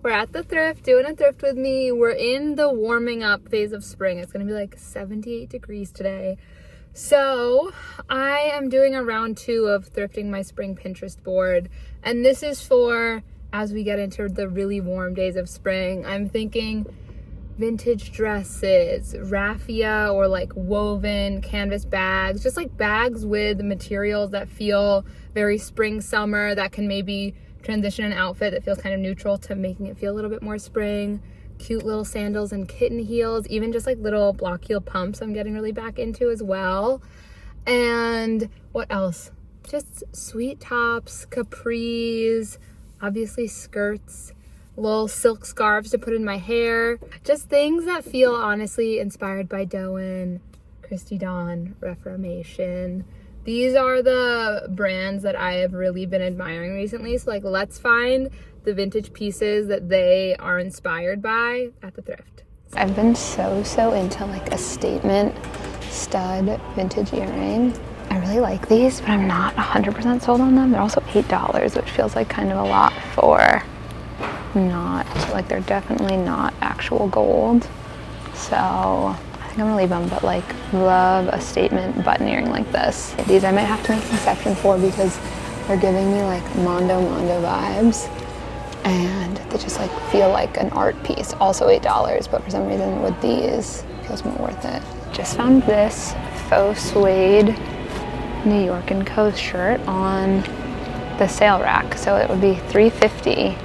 We're at the thrift, doing a thrift with me. We're in the warming up phase of spring. It's gonna be like 78 degrees today. So I am doing a round 2 of thrifting my spring Pinterest board. And this is for as we get into the really warm days of spring. I'm thinking vintage dresses, raffia or like woven canvas bags, just like bags with materials that feel very spring, summer, that can maybe transition an outfit that feels kind of neutral to making it feel a little bit more spring. Cute little sandals and kitten heels, even just like little block heel pumps I'm getting really back into as well. And what else? Just sweet tops, capris, obviously skirts, little silk scarves to put in my hair. Just things that feel honestly inspired by Doen, Christy Dawn, Reformation. These are the brands that I have really been admiring recently. So like, let's find the vintage pieces that they are inspired by at the thrift. I've been so into like a statement stud vintage earring. I really like these, but I'm not 100% sold on them. They're also $8, which feels like kind of a lot for not, like they're definitely not actual gold. So I think I'm gonna leave them, but like love a statement button earring like this. These I might have to make a section for because they're giving me like Mondo vibes and they just like feel like an art piece. Also $8, but for some reason with these it feels more worth it. Just found this faux suede New York & Co shirt on the sale rack. So it would be $3.50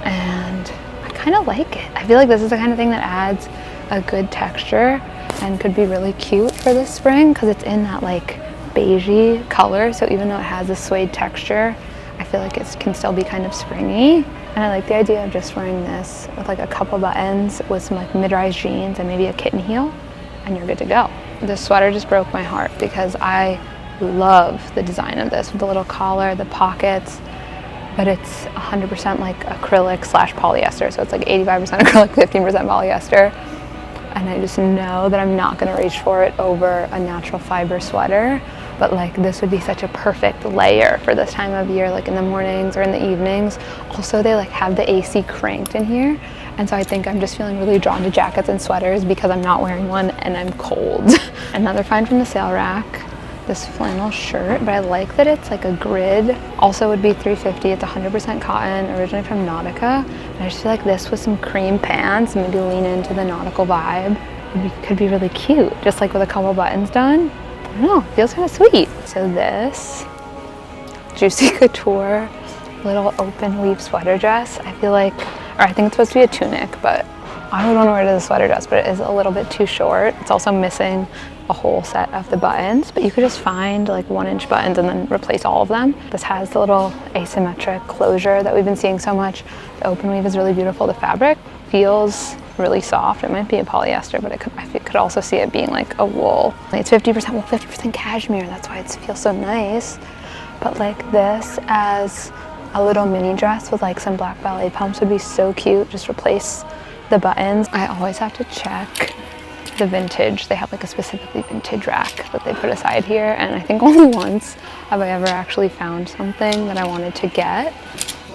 and I kind of like it. I feel like this is the kind of thing that adds a good texture and could be really cute for this spring because it's in that like beigey color. So even though it has a suede texture, I feel like it can still be kind of springy. And I like the idea of just wearing this with like a couple buttons with some like mid-rise jeans and maybe a kitten heel and you're good to go. This sweater just broke my heart because I love the design of this with the little collar, the pockets, but it's 100% like acrylic / polyester. So it's like 85% acrylic, 15% polyester. And I just know that I'm not gonna reach for it over a natural fiber sweater, but like this would be such a perfect layer for this time of year, like in the mornings or in the evenings. Also, they like have the AC cranked in here. And so I think I'm just feeling really drawn to jackets and sweaters because I'm not wearing one and I'm cold. Another find from the sale rack, this flannel shirt, but I like that it's like a grid. Also would be $3.50, it's 100% cotton, originally from Nautica. And I just feel like this with some cream pants, maybe lean into the nautical vibe, could be really cute. Just like with a couple buttons done. I don't know, feels kind of sweet. So this Juicy Couture little open weave sweater dress, I feel like, or I think it's supposed to be a tunic, but I would want to wear it as a sweater dress, but it is a little bit too short. It's also missing a whole set of the buttons, but you could just find like 1-inch buttons and then replace all of them. This has the little asymmetric closure that we've been seeing so much. The open weave is really beautiful. The fabric feels really soft. It might be a polyester, but I could also see it being like a wool. It's 50% wool, 50% cashmere. That's why it feels so nice. But like this as a little mini dress with like some black ballet pumps would be so cute. Just replace the buttons. I always have to check the vintage. They have like a specifically vintage rack that they put aside here, and I think only once have I ever actually found something that I wanted to get,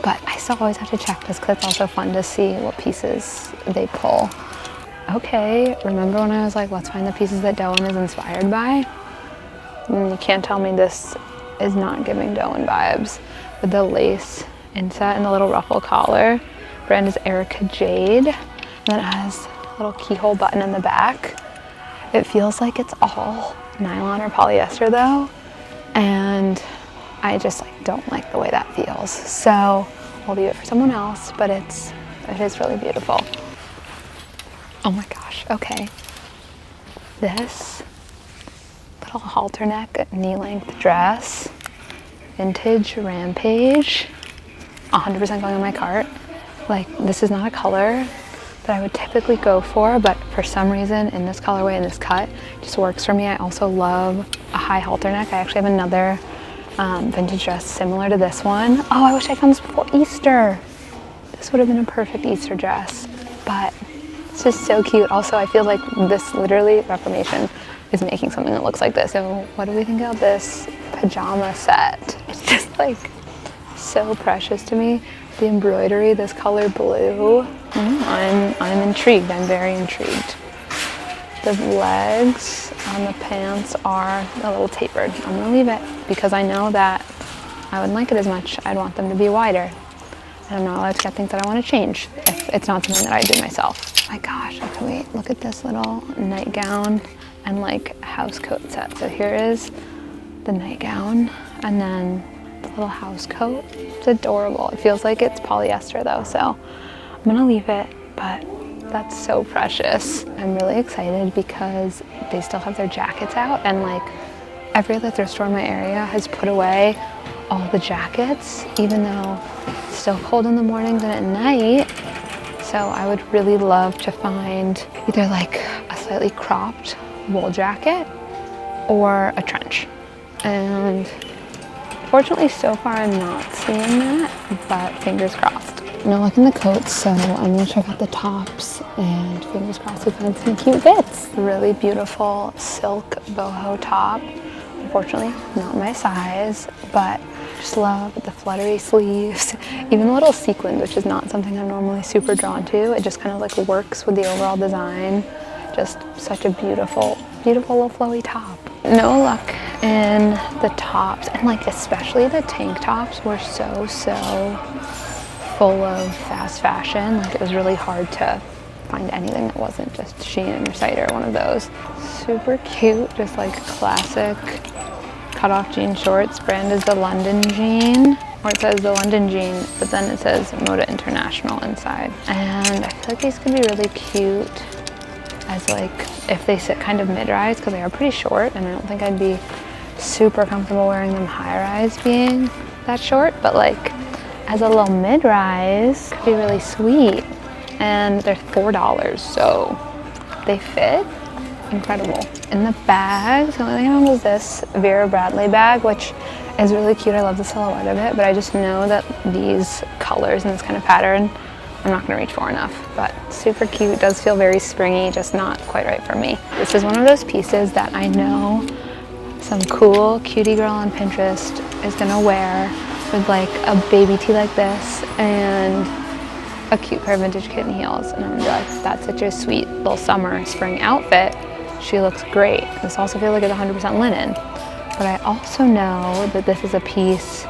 but I still always have to check this because it's also fun to see what pieces they pull. Okay, remember when I was like, let's find the pieces that Doen is inspired by? You can't tell me this is not giving Doen vibes. With the lace inset and the little ruffle collar. Brand is Erica Jade, and then it has a little keyhole button in the back. It feels like it's all nylon or polyester though, and I just like don't like the way that feels. So I'll leave it for someone else, but it is really beautiful. Oh my gosh, okay. This little halter neck knee-length dress, vintage Rampage, 100% going on my cart. Like, this is not a color that I would typically go for, but for some reason in this colorway and this cut, it just works for me. I also love a high halter neck. I actually have another vintage dress similar to this one. Oh, I wish I found this before Easter. This would have been a perfect Easter dress, but it's just so cute. Also, I feel like this literally, Reformation, is making something that looks like this. So what do we think of this pajama set? It's just like so precious to me. the embroidery, this color blue. I'm intrigued. I'm very intrigued. The legs on the pants are a little tapered. I'm gonna leave it because I know that I wouldn't like it as much. I'd want them to be wider. And I'm not allowed to get things that I want to change if it's not something that I did myself. My gosh, okay, wait, look at this little nightgown and like house coat set. So here is the nightgown and then the little house coat. It's adorable. It feels like it's polyester though, so I'm gonna leave it, but that's so precious. I'm really excited because they still have their jackets out, and like every other thrift store in my area has put away all the jackets, even though it's still cold in the mornings and at night. So I would really love to find either like a slightly cropped wool jacket or a trench. And fortunately so far I'm not seeing that, but fingers crossed. Now look in the coats, so I'm gonna check out the tops and fingers crossed we find some cute bits. Really beautiful silk boho top. Unfortunately, not my size, but just love the fluttery sleeves. Even the little sequin, which is not something I'm normally super drawn to. It just kind of like works with the overall design. Just such a beautiful, beautiful little flowy top. No luck in the tops, and like especially the tank tops were so full of fast fashion. Like it was really hard to find anything that wasn't just Shein or Cider, one of those. Super cute, just like classic cutoff jean shorts. Brand is the London Jean, or it says the London Jean, but then it says Moda International inside. And I feel like these could be really cute as like if they sit kind of mid-rise, because they are pretty short, and I don't think I'd be super comfortable wearing them high-rise being that short, but like as a little mid-rise could be really sweet. And they're $4, so they fit incredible. In the bags, the only thing I found was this Vera Bradley bag, which is really cute. I love the silhouette of it, but I just know that these colors and this kind of pattern I'm not gonna reach for enough, but super cute. It does feel very springy, just not quite right for me. This is one of those pieces that I know some cool cutie girl on Pinterest is gonna wear with like a baby tee like this and a cute pair of vintage kitten heels, and I'm gonna be like, that's such a sweet little summer spring outfit. She looks great. This also feels like it's 100% linen, but I also know that this is a piece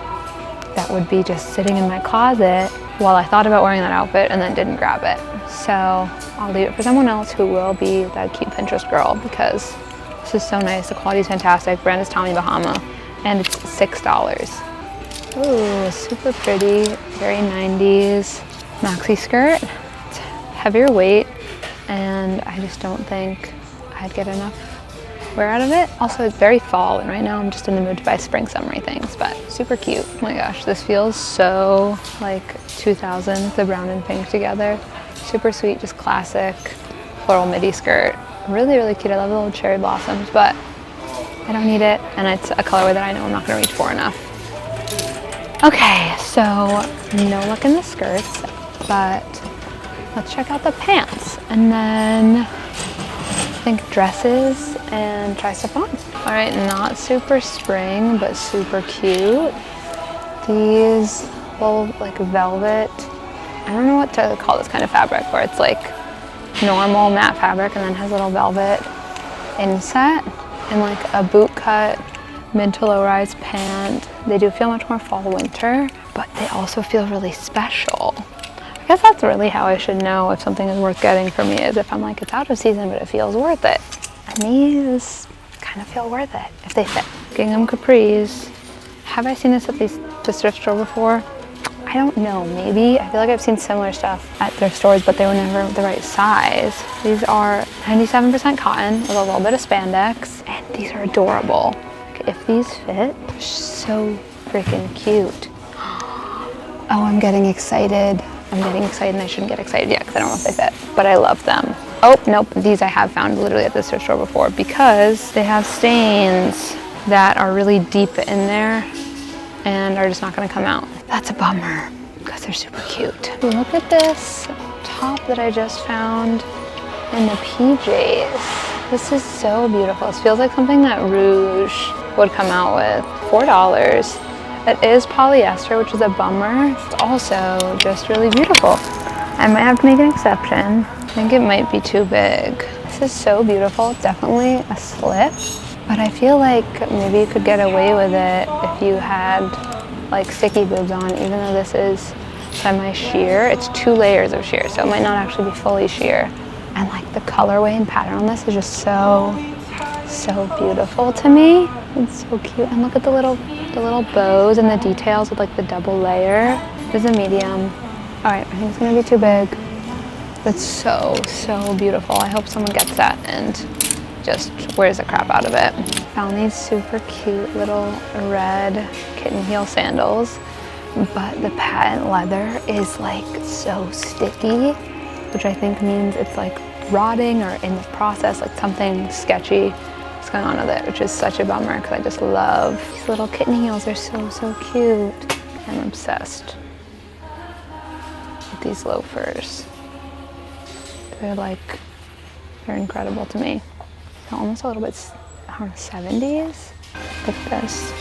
that would be just sitting in my closet while I thought about wearing that outfit and then didn't grab it. So I'll leave it for someone else who will be that cute Pinterest girl, because this is so nice. The quality is fantastic. Brand is Tommy Bahama, and it's $6. Ooh, super pretty, very 90s maxi skirt. It's heavier weight, and I just don't think I'd get enough wear out of it. Also, it's very fall, and right now I'm just in the mood to buy spring summery things, but super cute. Oh my gosh, this feels so like 2000s, the brown and pink together. Super sweet, just classic floral midi skirt. Really, really cute. I love the little cherry blossoms, but I don't need it, and it's a colorway that I know I'm not gonna reach for enough. Okay, so no luck in the skirts, but let's check out the pants, and then I think dresses and try stuff on. All right, not super spring, but super cute. These little like velvet, I don't know what to call this kind of fabric, where it's like normal matte fabric and then has a little velvet inset, and like a boot cut mid to low rise pant. They do feel much more fall winter, but they also feel really special. I guess that's really how I should know if something is worth getting for me, is if I'm like, it's out of season, but it feels worth it. And these kind of feel worth it if they fit. Gingham capris. Have I seen this at this thrift store before? I don't know, maybe. I feel like I've seen similar stuff at thrift stores, but they were never the right size. These are 97% cotton with a little bit of spandex, and these are adorable. If these fit, they're so freaking cute. Oh, I'm getting excited. I'm getting excited, and I shouldn't get excited yet because I don't know if they fit, but I love them. Oh, nope, these I have found literally at this thrift store before, because they have stains that are really deep in there and are just not gonna come out. That's a bummer, because they're super cute. Look at this top that I just found in the PJs. This is so beautiful. This feels like something that Rouge would come out with. $4. It is polyester, which is a bummer. It's also just really beautiful. I might have to make an exception. I think it might be too big. This is so beautiful. It's definitely a slip, but I feel like maybe you could get away with it if you had like sticky boobs on, even though this is semi-sheer. It's 2 layers of sheer, so it might not actually be fully sheer. And like the colorway and pattern on this is just so beautiful to me. It's so cute. And look at the little bows and the details with like the double layer. This is a medium. All right, I think it's gonna be too big. It's so beautiful. I hope someone gets that and just wears the crap out of it. Found these super cute little red kitten heel sandals, but the patent leather is like so sticky, which I think means it's like rotting or in the process, like something sketchy is going on with it, which is such a bummer because I just love these little kitten heels. They're so cute. I'm obsessed with these loafers. They're incredible to me. They're almost a little bit, I don't know, 70s. Look at this.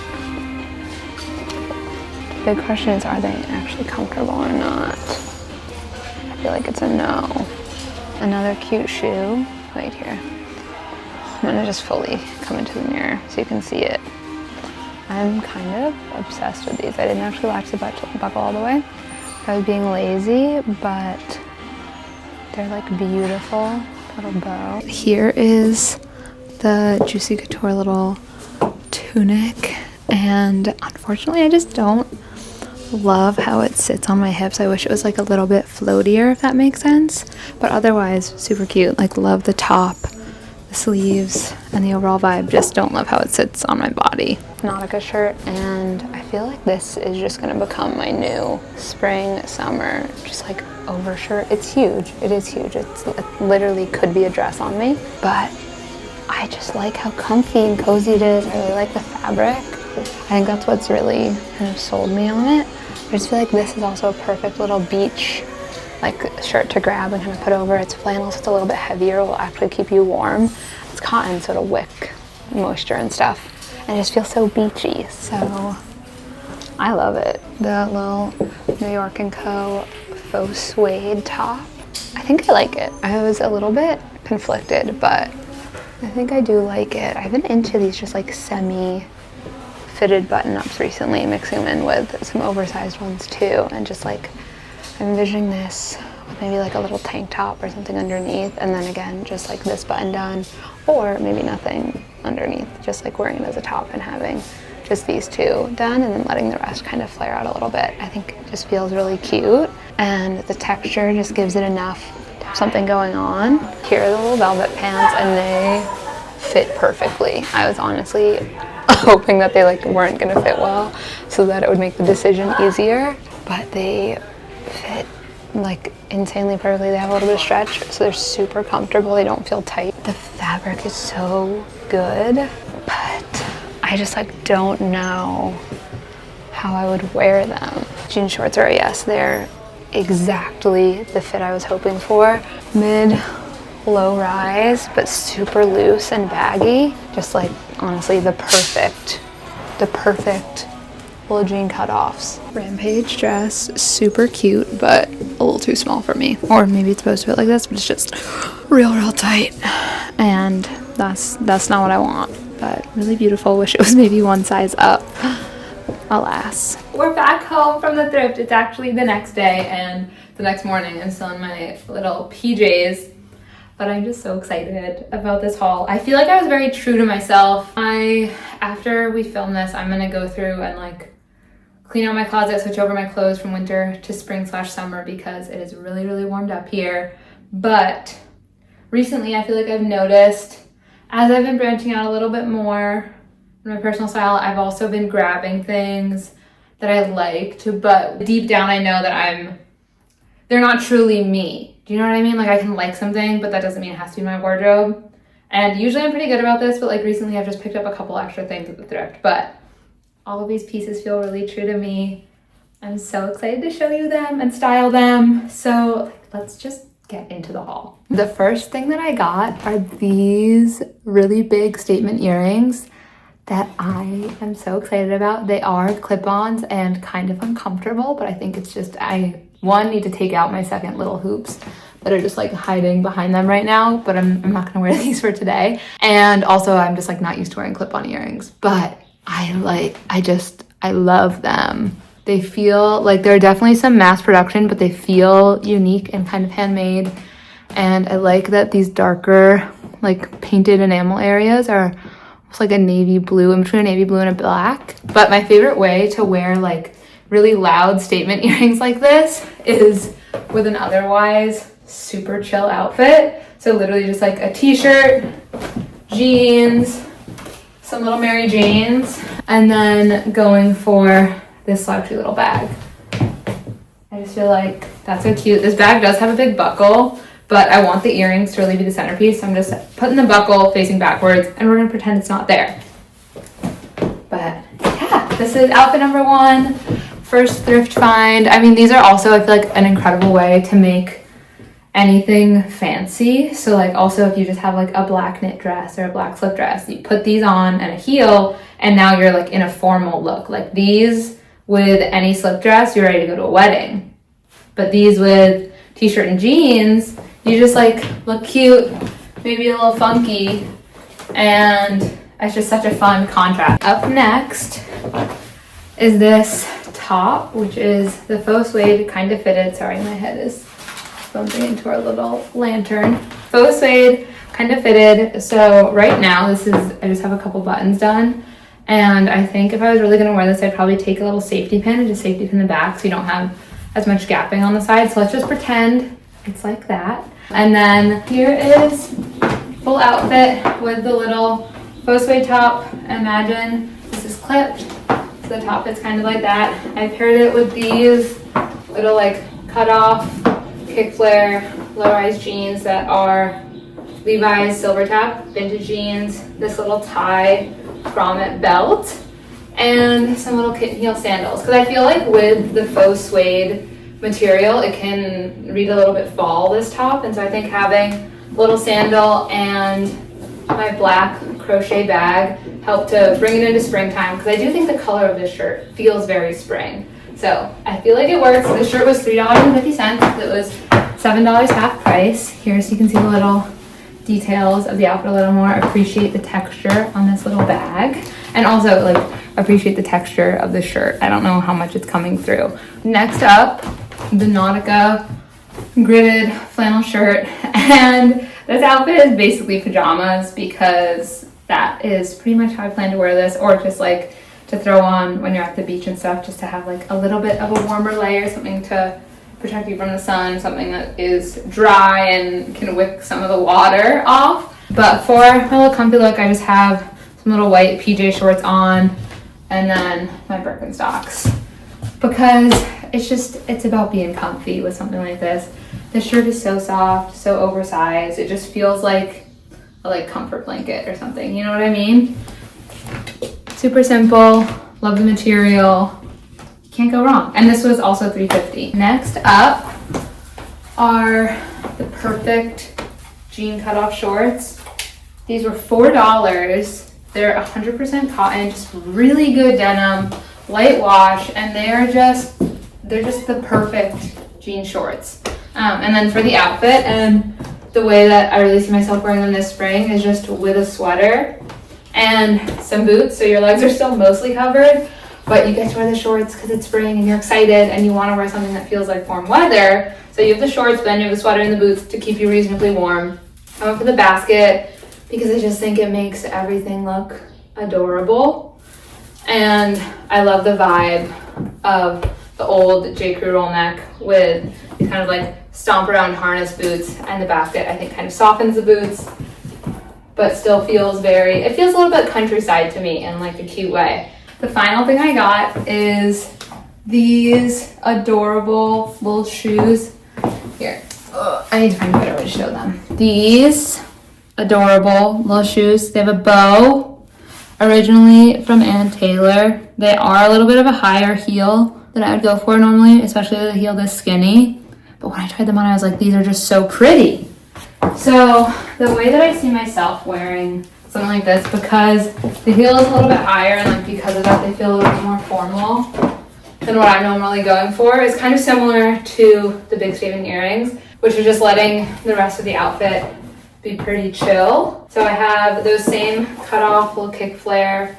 The big question is, are they actually comfortable or not? I feel like it's a no. Another cute shoe right here. I'm gonna just fully come into the mirror so you can see it. I'm kind of obsessed with these. I didn't actually latch the buckle all the way. I was being lazy, but they're like beautiful little bow. Here is the Juicy Couture little tunic, and unfortunately I just don't love how it sits on my hips. I wish it was like a little bit floatier, if that makes sense, but otherwise super cute. Like love the top, the sleeves, and the overall vibe. Just don't love how it sits on my body. Nautica shirt, and I feel like this is just gonna become my new spring summer just like overshirt. It's huge. It is huge. It literally could be a dress on me, but I just like how comfy and cozy it is. I really like the fabric. I think that's what's really kind of sold me on it. I just feel like this is also a perfect little beach like shirt to grab and kind of put over. It's flannel, so it's a little bit heavier. It will actually keep you warm. It's cotton, so it'll wick moisture and stuff. And it just feels so beachy, so I love it. The little New York & Co. faux suede top. I think I like it. I was a little bit conflicted, but I think I do like it. I've been into these just like semi-fitted button-ups recently, mixing them in with some oversized ones too, and just like I'm envisioning this with maybe like a little tank top or something underneath, and then again just like this button done, or maybe nothing underneath, just like wearing it as a top and having just these two done and then letting the rest kind of flare out a little bit. I think it just feels really cute, and the texture just gives it enough to have something going on. Here are the little velvet pants, and they fit perfectly. I was honestly hoping that they like weren't gonna fit well so that it would make the decision easier, but they fit like insanely perfectly. They have a little bit of stretch, so they're super comfortable. They don't feel tight. The fabric is so good, but I just like don't know how I would wear them. Jean shorts are a yes. They're exactly the fit I was hoping for. Mid, low rise, but super loose and baggy. Just like honestly the perfect little jean cutoffs. Rampage dress, super cute, but a little too small for me. Or maybe it's supposed to fit like this, but it's just real tight. And that's not what I want. But really beautiful. Wish it was maybe one size up. Alas. We're back home from the thrift. It's actually the next day, and the next morning I'm still in my little PJs. But I'm just so excited about this haul. I feel like I was very true to myself. After we film this, I'm gonna go through and like clean out my closet, switch over my clothes from winter to spring/summer because it is really warmed up here. But recently I feel like I've noticed as I've been branching out a little bit more in my personal style, I've also been grabbing things that I liked, but deep down I know that they're not truly me. Do you know what I mean? Like I can like something, but that doesn't mean it has to be my wardrobe. And usually I'm pretty good about this, but like recently I've just picked up a couple extra things at the thrift, but all of these pieces feel really true to me. I'm so excited to show you them and style them. So let's just get into the haul. The first thing that I got are these really big statement earrings that I am so excited about. They are clip-ons and kind of uncomfortable, but I think it's just, I need to take out my second little hoops that are just like hiding behind them right now, but I'm not gonna wear these for today. And also I'm just like not used to wearing clip-on earrings, but I love them. They feel like they're definitely some mass production, but they feel unique and kind of handmade. And I like that these darker like painted enamel areas are almost like a navy blue, in between a navy blue and a black. But my favorite way to wear like really loud statement earrings like this is with an otherwise super chill outfit. So literally just like a t-shirt, jeans, some little Mary Janes, and then going for this slouchy little bag. I just feel like that's so cute. This bag does have a big buckle, but I want the earrings to really be the centerpiece. So I'm just putting the buckle facing backwards and we're gonna pretend it's not there. But yeah, this is outfit number 1. First thrift find. I mean, these are also, I feel like, an incredible way to make anything fancy. So like also if you just have like a black knit dress or a black slip dress, you put these on and a heel and now you're like in a formal look. Like these with any slip dress, you're ready to go to a wedding. But these with t-shirt and jeans, you just like look cute, maybe a little funky, and it's just such a fun contrast. Up next is this top, which is the faux suede kind of fitted. Sorry, my head is bumping into our little lantern. Faux suede kind of fitted. So right now I just have a couple buttons done, and I think if I was really going to wear this, I'd probably take a little safety pin and just safety pin the back so you don't have as much gapping on the side. So let's just pretend it's like that. And then here is full outfit with the little faux suede top. Imagine this is clipped, so the top is kind of like that. I paired it with these little like cut off kick flare low-rise jeans that are Levi's silver tap vintage jeans, this little tie grommet belt, and some little kitten heel sandals. Because I feel like with the faux suede material, it can read a little bit fall, this top, and so I think having a little sandal and my black crochet bag helped to bring it into springtime, because I do think the color of this shirt feels very spring. So I feel like it works. This shirt was $3.50. It was $7 half price. Here, so you can see the little details of the outfit a little more. Appreciate the texture on this little bag, and also like appreciate the texture of the shirt. I don't know how much it's coming through. Next up, the Nautica gridded flannel shirt, and this outfit is basically pajamas because that is pretty much how I plan to wear this, or just like to throw on when you're at the beach and stuff, just to have like a little bit of a warmer layer, something to protect you from the sun, something that is dry and can wick some of the water off. But for my little comfy look, I just have some little white PJ shorts on and then my Birkenstocks, because it's about being comfy with something like this. This shirt is so soft, so oversized. It just feels like a comfort blanket or something, you know what I mean? Super simple, love the material, can't go wrong. And this was also $3.50. Next up are the perfect jean cutoff shorts. These were $4. They're 100% cotton, just really good denim, light wash, and they're just the perfect jean shorts. And then for the outfit, and the way that I really see myself wearing them this spring is just with a sweater and some boots, so your legs are still mostly covered, but you get to wear the shorts because it's spring and you're excited and you want to wear something that feels like warm weather. So you have the shorts, but then you have the sweater and the boots to keep you reasonably warm. I went for the basket because I just think it makes everything look adorable, and I love the vibe of the old J. Crew roll neck with these kind of like stomp around harness boots, and the basket I think kind of softens the boots, but still feels it feels a little bit countryside to me in like a cute way. The final thing I got is these adorable little shoes. Here, I need to find a better way to show them. These adorable little shoes. They have a bow, originally from Ann Taylor. They are a little bit of a higher heel than I would go for normally, especially with a heel this skinny. But when I tried them on, I was like, these are just so pretty. So the way that I see myself wearing something like this because the heel is a little bit higher, and like because of that they feel a little bit more formal than what I'm normally going for. It's kind of similar to the big statement earrings, which are just letting the rest of the outfit be pretty chill. So I have those same cut off little kick flare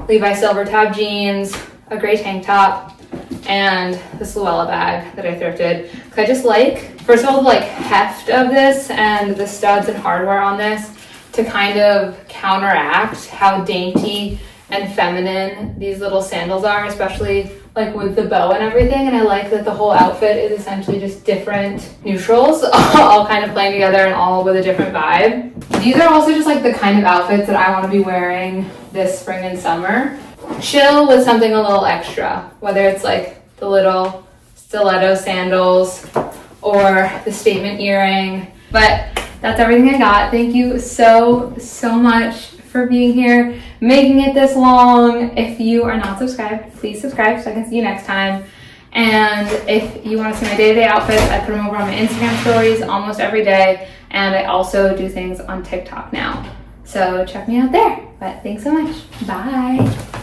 Levi silver tab jeans, a gray tank top, and this Luella bag that I thrifted. Cause I just like, first of all, the like heft of this and the studs and hardware on this to kind of counteract how dainty and feminine these little sandals are, especially like with the bow and everything. And I like that the whole outfit is essentially just different neutrals all kind of playing together and all with a different vibe. These are also just like the kind of outfits that I want to be wearing this spring and summer. Chill with something a little extra, whether it's like the little stiletto sandals or the statement earring. But that's everything I got. Thank you so much for being here, making it this long. If you are not subscribed, please subscribe so I can see you next time. And if you want to see my day-to-day outfits, I put them over on my Instagram stories almost every day. And I also do things on TikTok now. So check me out there. But thanks so much. Bye.